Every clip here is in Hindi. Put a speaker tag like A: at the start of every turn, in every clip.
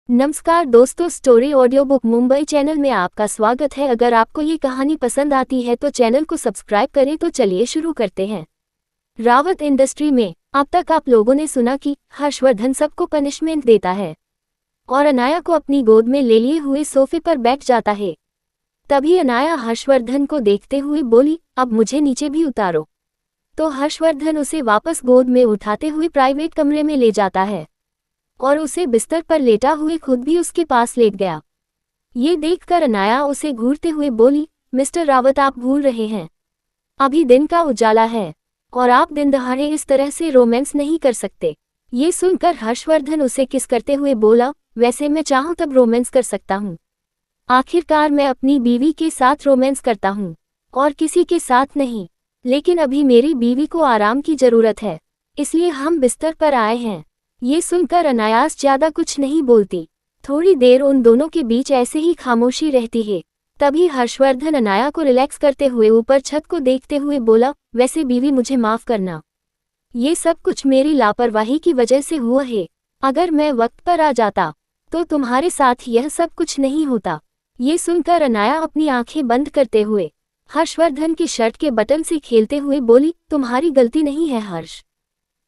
A: नमस्कार दोस्तों, story audio book Mumbai channel में आपका स्वागत है। अगर आपको ये कहानी पसंद आती है तो चैनल को सब्सक्राइब करें। तो चलिए शुरू करते हैं। रावत इंडस्ट्री में अब तक आप लोगों ने सुना कि हर्षवर्धन सबको पनिशमेंट देता है और अनाया को अपनी गोद में ले लिए हुए सोफे पर बैठ जाता है। तभी अनाया हर्षवर्धन को देखते हुए बोली, अब मुझे नीचे भी उतारो। तो हर्षवर्धन उसे वापस गोद में उठाते हुए प्राइवेट कमरे में ले जाता है और उसे बिस्तर पर लेटा हुए खुद भी उसके पास लेट गया। ये देखकर अनाया उसे घूरते हुए बोली, मिस्टर रावत, आप भूल रहे हैं, अभी दिन का उजाला है और आप दिन दहाड़े इस तरह से रोमांस नहीं कर सकते। ये सुनकर हर्षवर्धन उसे किस करते हुए बोला, वैसे मैं चाहूँ तब रोमांस कर सकता हूँ। आखिरकार मैं अपनी बीवी के साथ रोमांस करता हूँ और किसी के साथ नहीं, लेकिन अभी मेरी बीवी को आराम की जरूरत है, इसलिए हम बिस्तर पर आए हैं। ये सुनकर अनायास ज्यादा कुछ नहीं बोलती। थोड़ी देर उन दोनों के बीच ऐसे ही खामोशी रहती है। तभी हर्षवर्धन अनाया को रिलैक्स करते हुए ऊपर छत को देखते हुए बोला, वैसे बीवी मुझे माफ करना, ये सब कुछ मेरी लापरवाही की वजह से हुआ है। अगर मैं वक्त पर आ जाता तो तुम्हारे साथ यह सब कुछ नहीं होता। ये सुनकर अनाया अपनी आंखें बंद करते हुए हर्षवर्धन की शर्ट के बटन से खेलते हुए बोली, तुम्हारी गलती नहीं है हर्ष,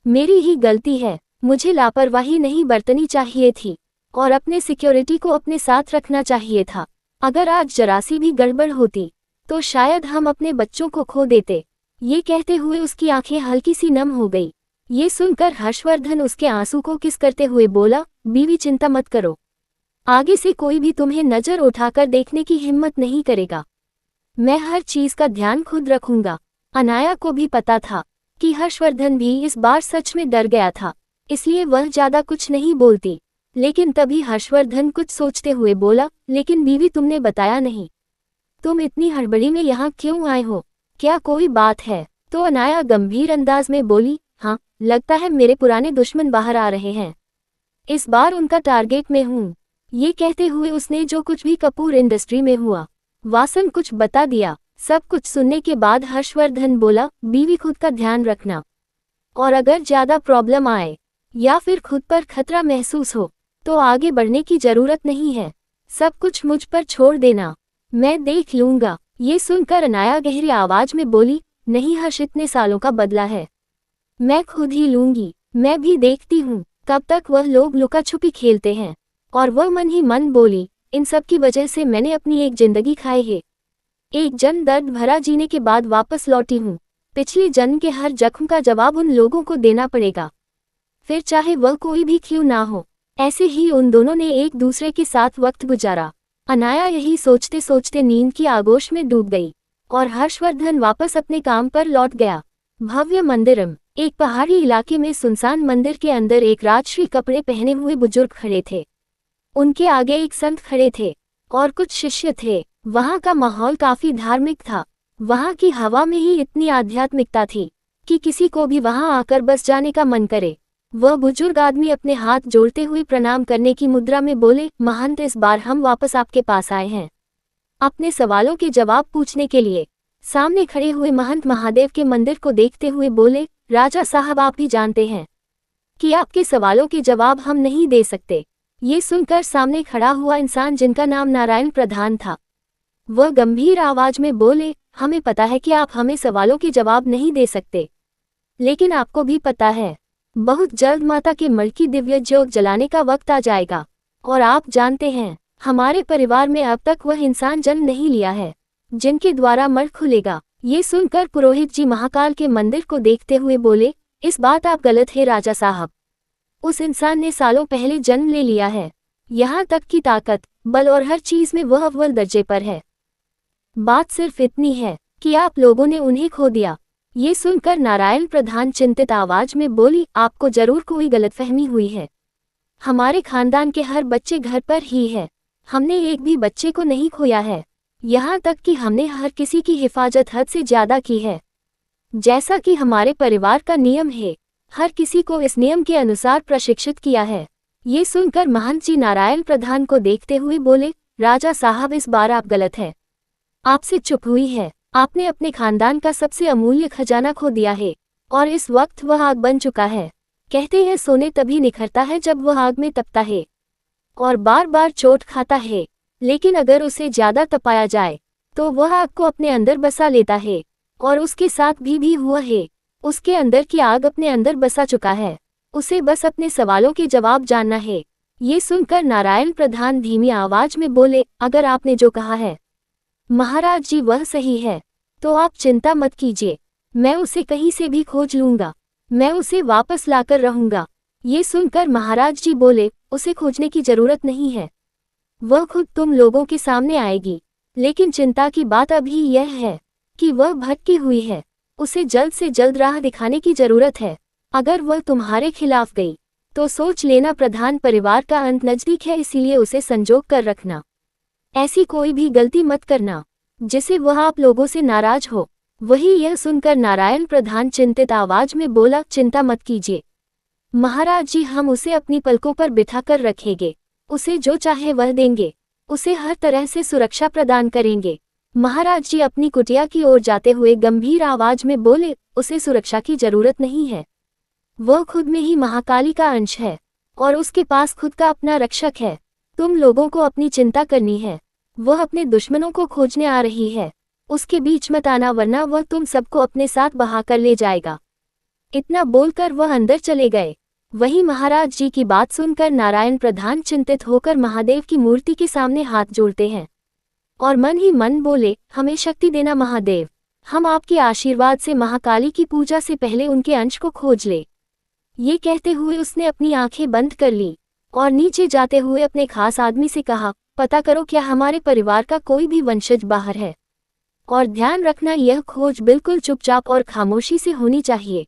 A: मेरी ही गलती है। मुझे लापरवाही नहीं बरतनी चाहिए थी और अपने सिक्योरिटी को अपने साथ रखना चाहिए था। अगर आज जरा सी भी गड़बड़ होती तो शायद हम अपने बच्चों को खो देते। ये कहते हुए उसकी आंखें हल्की सी नम हो गई। ये सुनकर हर्षवर्धन उसके आंसू को किस करते हुए बोला, बीवी चिंता मत करो, आगे से कोई भी तुम्हें नजर उठाकर देखने की हिम्मत नहीं करेगा। मैं हर चीज का ध्यान खुद रखूंगा। अनाया को भी पता था कि हर्षवर्धन भी इस बार सच में डर गया था, इसलिए वह ज्यादा कुछ नहीं बोलती। लेकिन तभी हर्षवर्धन कुछ सोचते हुए बोला, लेकिन बीवी तुमने बताया नहीं, तुम इतनी हड़बड़ी में यहाँ क्यों आए हो, क्या कोई बात है? तो अनाया गंभीर अंदाज में बोली, हाँ, लगता है मेरे पुराने दुश्मन बाहर आ रहे हैं, इस बार उनका टारगेट में हूँ। ये कहते हुए उसने जो कुछ भी कपूर इंडस्ट्री में हुआ वासन कुछ बता दिया। सब कुछ सुनने के बाद हर्षवर्धन बोला, बीवी खुद का ध्यान रखना और अगर ज्यादा प्रॉब्लम आए या फिर खुद पर खतरा महसूस हो तो आगे बढ़ने की जरूरत नहीं है, सब कुछ मुझ पर छोड़ देना, मैं देख लूंगा। ये सुनकर अनाया गहरी आवाज में बोली, नहीं हर्ष, इतने सालों का बदला है, मैं खुद ही लूंगी। मैं भी देखती हूँ कब तक वह लोग लुका छुपी खेलते हैं। और वह मन ही मन बोली, इन सब की वजह से मैंने अपनी एक जिंदगी खाई है, एक जन्म दर्द भरा जीने के बाद वापस लौटी हूँ। पिछले जन्म के हर जख्म का जवाब उन लोगों को देना पड़ेगा, फिर चाहे वह कोई भी क्यों ना हो। ऐसे ही उन दोनों ने एक दूसरे के साथ वक्त गुजारा। अनाया यही सोचते सोचते नींद की आगोश में डूब गई और हर्षवर्धन वापस अपने काम पर लौट गया। भव्य मंदिरम, एक पहाड़ी इलाके में सुनसान मंदिर के अंदर एक राजश्री कपड़े पहने हुए बुजुर्ग खड़े थे। उनके आगे एक संत खड़े थे और कुछ शिष्य थे। वहाँ का माहौल काफी धार्मिक था। वहाँ की हवा में ही इतनी आध्यात्मिकता थी कि किसी को भी वहाँ आकर बस जाने का मन करे। वह बुजुर्ग आदमी अपने हाथ जोड़ते हुए प्रणाम करने की मुद्रा में बोले, महंत, इस बार हम वापस आपके पास आए हैं अपने सवालों के जवाब पूछने के लिए। सामने खड़े हुए महंत महादेव के मंदिर को देखते हुए बोले, राजा साहब, आप भी जानते हैं कि आपके सवालों के जवाब हम नहीं दे सकते। ये सुनकर सामने खड़ा हुआ इंसान, जिनका नाम नारायण प्रधान था, वह गंभीर आवाज में बोले, हमें पता है कि आप हमें सवालों के जवाब नहीं दे सकते, लेकिन आपको भी पता है बहुत जल्द माता के मर की दिव्य ज्योत जलाने का वक्त आ जाएगा और आप जानते हैं हमारे परिवार में अब तक वह इंसान जन्म नहीं लिया है जिनके द्वारा मर खुलेगा। ये सुनकर पुरोहित जी महाकाल के मंदिर को देखते हुए बोले, इस बात आप गलत है राजा साहब, उस इंसान ने सालों पहले जन्म ले लिया है। यहाँ तक कि ताकत, बल और हर चीज में वह अव्वल दर्जे पर है। बात सिर्फ इतनी है कि आप लोगों ने उन्हें खो दिया। ये सुनकर नारायण प्रधान चिंतित आवाज में बोली, आपको जरूर कोई गलतफहमी हुई है, हमारे खानदान के हर बच्चे घर पर ही है, हमने एक भी बच्चे को नहीं खोया है। यहाँ तक कि हमने हर किसी की हिफाजत हद से ज्यादा की है, जैसा कि हमारे परिवार का नियम है, हर किसी को इस नियम के अनुसार प्रशिक्षित किया है। ये सुनकर महंत जी नारायण प्रधान को देखते हुए बोले, राजा साहब, इस बार आप गलत है, आपसे चुप हुई है, आपने अपने खानदान का सबसे अमूल्य खजाना खो दिया है और इस वक्त वह आग बन चुका है। कहते हैं सोने तभी निखरता है जब वह आग में तपता है। और बार बार चोट खाता है, लेकिन अगर उसे ज्यादा तपाया जाए तो वह आग को अपने अंदर बसा लेता है, और उसके साथ भी हुआ है। उसके अंदर की आग अपने अंदर बसा चुका है, उसे बस अपने सवालों के जवाब जानना है। ये सुनकर नारायण प्रधान धीमी आवाज में बोले, अगर आपने जो कहा है महाराज जी वह सही है तो आप चिंता मत कीजिए, मैं उसे कहीं से भी खोज लूंगा, मैं उसे वापस लाकर रहूंगा। ये सुनकर महाराज जी बोले, उसे खोजने की जरूरत नहीं है, वह खुद तुम लोगों के सामने आएगी। लेकिन चिंता की बात अभी यह है कि वह भटकी हुई है, उसे जल्द से जल्द राह दिखाने की जरूरत है। अगर वह तुम्हारे खिलाफ गई तो सोच लेना प्रधान परिवार का अंत नजदीक है, इसीलिए उसे संजोग कर रखना। ऐसी कोई भी गलती मत करना जिसे वह आप लोगों से नाराज हो। वही यह सुनकर नारायण प्रधान चिंतित आवाज में बोला, चिंता मत कीजिए महाराज जी, हम उसे अपनी पलकों पर बिठा कर रखेंगे, उसे जो चाहे वह देंगे, उसे हर तरह से सुरक्षा प्रदान करेंगे। महाराज जी अपनी कुटिया की ओर जाते हुए गंभीर आवाज में बोले, उसे सुरक्षा की जरूरत नहीं है, वह खुद में ही महाकाली का अंश है और उसके पास खुद का अपना रक्षक है। तुम लोगों को अपनी चिंता करनी है, वह अपने दुश्मनों को खोजने आ रही है, उसके बीच मत आना वरना वह तुम सबको अपने साथ बहा कर ले जाएगा। इतना बोलकर वह अंदर चले गए। वहीं महाराज जी की बात सुनकर नारायण प्रधान चिंतित होकर महादेव की मूर्ति के सामने हाथ जोड़ते हैं और मन ही मन बोले, हमें शक्ति देना महादेव, हम आपके आशीर्वाद से महाकाली की पूजा से पहले उनके अंश को खोज ले। ये कहते हुए उसने अपनी आंखें बंद कर ली और नीचे जाते हुए अपने खास आदमी से कहा, पता करो क्या हमारे परिवार का कोई भी वंशज बाहर है, और ध्यान रखना यह खोज बिल्कुल चुपचाप और खामोशी से होनी चाहिए।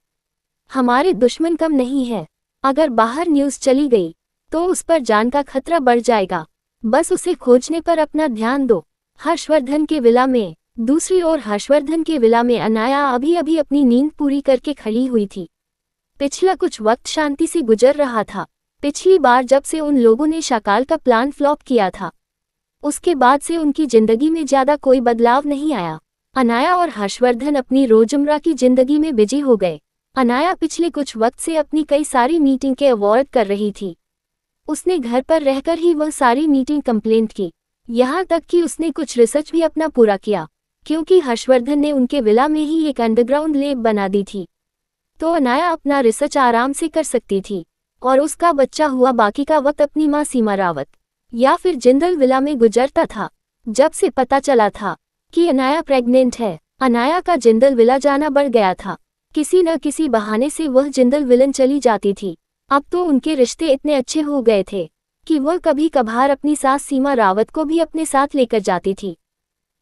A: हमारे दुश्मन कम नहीं है, अगर बाहर न्यूज़ चली गई तो उस पर जान का खतरा बढ़ जाएगा, बस उसे खोजने पर अपना ध्यान दो। हर्षवर्धन के विला में। दूसरी ओर हर्षवर्धन के विला में अनाया अभी अभी अपनी नींद पूरी करके खड़ी हुई थी। पिछला कुछ वक्त शांति से गुजर रहा था। पिछली बार जब से उन लोगों ने शाकाल का प्लान फ्लॉप किया था, उसके बाद से उनकी जिंदगी में ज्यादा कोई बदलाव नहीं आया। अनाया और हर्षवर्धन अपनी रोजमर्रा की जिंदगी में बिजी हो गए। अनाया पिछले कुछ वक्त से अपनी कई सारी मीटिंग के अवॉइड कर रही थी। उसने घर पर रहकर ही वह सारी मीटिंग कंप्लेंट की, यहाँ तक कि उसने कुछ रिसर्च भी अपना पूरा किया, क्योंकि हर्षवर्धन ने उनके विला में ही एक अंडरग्राउंड लैब बना दी थी, तो अनाया अपना रिसर्च आराम से कर सकती थी और उसका बच्चा हुआ बाकी का वक्त अपनी माँ सीमा रावत या फिर जिंदल विला में गुजरता था। जब से पता चला था कि अनाया प्रेग्नेंट है, अनाया का जिंदल विला जाना बढ़ गया था। किसी न किसी बहाने से वह जिंदल विलन चली जाती थी। अब तो उनके रिश्ते इतने अच्छे हो गए थे कि वह कभी कभार अपनी सास सीमा रावत को भी अपने साथ लेकर जाती थी।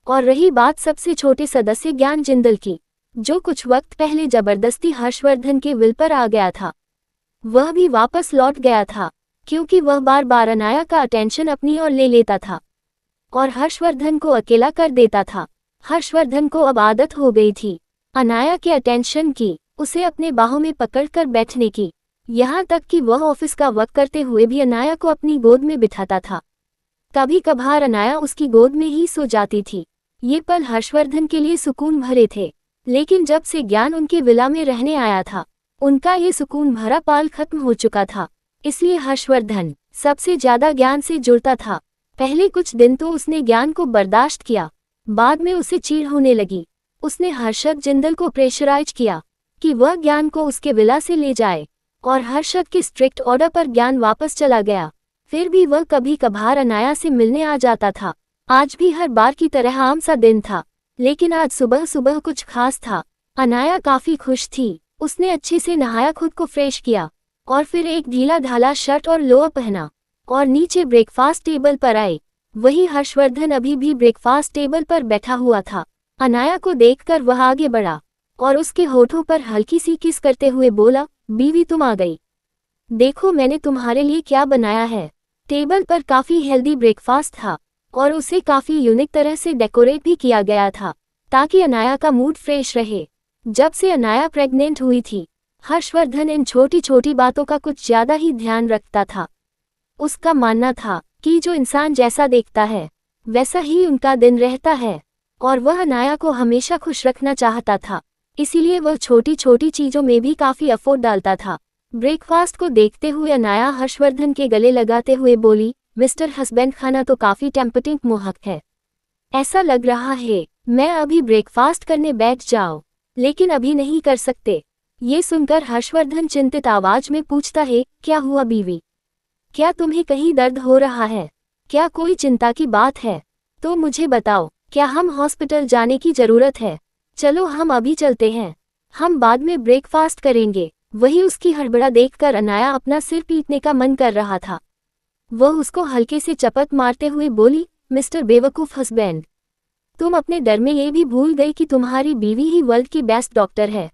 A: और रही बात सबसे छोटे सदस्य ज्ञान जिंदल की, जो कुछ वक्त पहले जबरदस्ती हर्षवर्धन के विल पर आ गया था, वह भी वापस लौट गया था, क्योंकि वह बार बार अनाया का अटेंशन अपनी ओर ले लेता था और हर्षवर्धन को अकेला कर देता था। हर्षवर्धन को अब आदत हो गई थी अनाया के अटेंशन की, उसे अपने बाहों में पकड़कर बैठने की, यहाँ तक कि वह ऑफिस का वर्क करते हुए भी अनाया को अपनी गोद में बिठाता था। कभी कभार अनाया उसकी गोद में ही सो जाती थी। ये पल हर्षवर्धन के लिए सुकून भरे थे, लेकिन जब से ज्ञान उनके विला में रहने आया था, उनका ये सुकून भरा पल खत्म हो चुका था। इसलिए हर्षवर्धन सबसे ज्यादा ज्ञान से जुड़ता था। पहले कुछ दिन तो उसने ज्ञान को बर्दाश्त किया, बाद में उसे चिढ़ होने लगी। उसने हर्षद जिंदल को प्रेशराइज किया कि वह ज्ञान को उसके विला से ले जाए, और हर्षद के स्ट्रिक्ट ऑर्डर पर ज्ञान वापस चला गया। फिर भी वह कभी कभार अनाया से मिलने आ जाता था। आज भी हर बार की तरह आम सा दिन था, लेकिन आज सुबह सुबह कुछ खास था। अनाया काफी खुश थी। उसने अच्छे से नहाया, खुद को फ्रेश किया और फिर एक ढीला ढाला शर्ट और लोअर पहना और नीचे ब्रेकफास्ट टेबल पर आई। वही हर्षवर्धन अभी भी ब्रेकफास्ट टेबल पर बैठा हुआ था। अनाया को देखकर वह आगे बढ़ा और उसके होठों पर हल्की सी किस करते हुए बोला, बीवी तुम आ गई, देखो मैंने तुम्हारे लिए क्या बनाया है। टेबल पर काफी हेल्दी ब्रेकफास्ट था और उसे काफी यूनिक तरह से डेकोरेट भी किया गया था ताकि अनाया का मूड फ्रेश रहे। जब से अनाया प्रेग्नेंट हुई थी, हर्षवर्धन इन छोटी छोटी बातों का कुछ ज्यादा ही ध्यान रखता था। उसका मानना था कि जो इंसान जैसा देखता है वैसा ही उनका दिन रहता है, और वह अनाया को हमेशा खुश रखना चाहता था। इसीलिए वह छोटी छोटी चीजों में भी काफी एफर्ट डालता था। ब्रेकफास्ट को देखते हुए अनाया हर्षवर्धन के गले लगाते हुए बोली, मिस्टर हस्बैंड खाना तो काफी टेम्पटिंग मोहक है। ऐसा लग रहा है मैं अभी ब्रेकफास्ट करने बैठ जाऊं, लेकिन अभी नहीं कर सकते। ये सुनकर हर्षवर्धन चिंतित आवाज में पूछता है, क्या हुआ बीवी? क्या तुम्हें कहीं दर्द हो रहा है? क्या कोई चिंता की बात है? तो मुझे बताओ, क्या हम हॉस्पिटल जाने की जरूरत है? चलो हम अभी चलते हैं, हम बाद में ब्रेकफास्ट करेंगे। वही उसकी हड़बड़ा देखकर अनाया अपना सिर पीटने का मन कर रहा था। वह उसको हल्के से चपत मारते हुए बोली, मिस्टर बेवकूफ हस्बैंड, तुम अपने डर में ये भी भूल गए कि तुम्हारी बीवी ही वर्ल्ड की बेस्ट डॉक्टर है।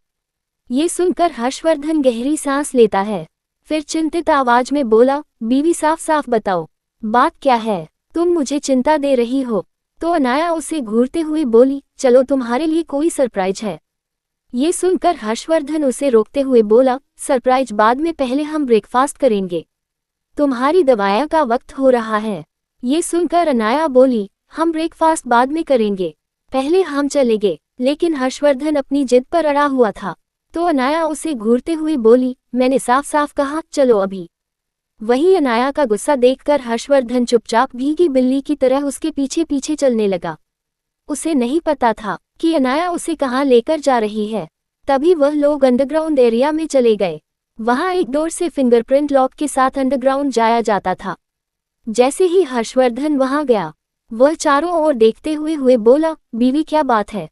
A: ये सुनकर हर्षवर्धन गहरी सांस लेता है, फिर चिंतित आवाज में बोला, बीवी साफ साफ बताओ, बात क्या है? तुम मुझे चिंता दे रही हो। तो अनाया उसे घूरते हुए बोली, चलो तुम्हारे लिए कोई सरप्राइज है। ये सुनकर हर्षवर्धन उसे रोकते हुए बोला, सरप्राइज बाद में, पहले हम ब्रेकफास्ट करेंगे। तुम्हारी दवाइयाँ का वक्त हो रहा है। ये सुनकर अनाया बोली, हम ब्रेकफास्ट बाद में करेंगे, पहले हम चलेंगे। लेकिन हर्षवर्धन अपनी जिद पर अड़ा हुआ था, तो अनाया उसे घूरते हुए बोली, मैंने साफ साफ कहा चलो अभी। वहीं अनाया का गुस्सा देखकर हर्षवर्धन चुपचाप भीगी बिल्ली की तरह उसके पीछे पीछे चलने लगा। उसे नहीं पता था कि अनाया उसे कहाँ लेकर जा रही है। तभी वह लोग अंडरग्राउंड एरिया में चले गए। वहां एक डोर से फिंगरप्रिंट लॉक के साथ अंडरग्राउंड जाया जाता था। जैसे ही हर्षवर्धन वहां गया, वह चारों ओर देखते हुए बोला, बीवी क्या बात है?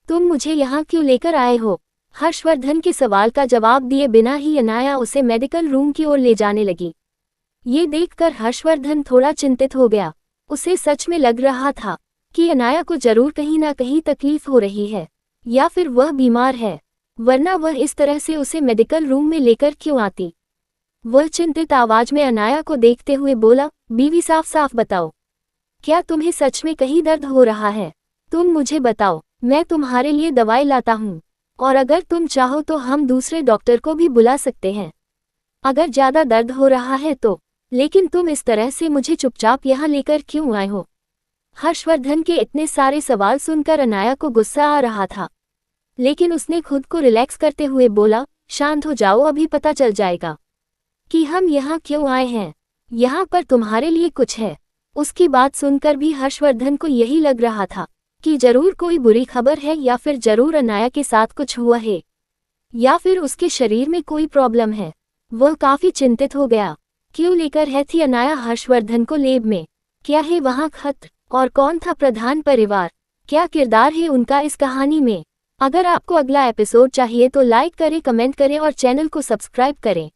A: तुम मुझे यहाँ क्यों लेकर आए हो? हर्षवर्धन के सवाल का जवाब दिए बिना ही अनाया उसे मेडिकल रूम की ओर ले जाने लगी। ये देखकर हर्षवर्धन थोड़ा चिंतित हो गया। उसे सच में लग रहा था कि अनाया को जरूर कहीं ना कहीं तकलीफ हो रही है, या फिर वह बीमार है, वरना वह इस तरह से उसे मेडिकल रूम में लेकर क्यों आती। वह चिंतित आवाज में अनाया को देखते हुए बोला, बीवी साफ साफ बताओ, क्या तुम्हें सच में कहीं दर्द हो रहा है? तुम मुझे बताओ, मैं तुम्हारे लिए दवाई लाता हूँ, और अगर तुम चाहो तो हम दूसरे डॉक्टर को भी बुला सकते हैं, अगर ज्यादा दर्द हो रहा है तो। लेकिन तुम इस तरह से मुझे चुपचाप यहाँ लेकर क्यों आए हो? हर्षवर्धन के इतने सारे सवाल सुनकर अनाया को गुस्सा आ रहा था, लेकिन उसने खुद को रिलैक्स करते हुए बोला, शांत हो जाओ, अभी पता चल जाएगा कि हम यहाँ क्यों आए हैं। यहाँ पर तुम्हारे लिए कुछ है। उसकी बात सुनकर भी हर्षवर्धन को यही लग रहा था कि जरूर कोई बुरी खबर है, या फिर जरूर अनाया के साथ कुछ हुआ है, या फिर उसके शरीर में कोई प्रॉब्लम है। वह काफी चिंतित हो गया। क्यों लेकर है थी अनाया हर्षवर्धन को लैब में? क्या है वहां खत? और कौन था प्रधान परिवार? क्या किरदार है उनका इस कहानी में? अगर आपको अगला एपिसोड चाहिए तो लाइक करें, कमेंट करें और चैनल को सब्सक्राइब करें।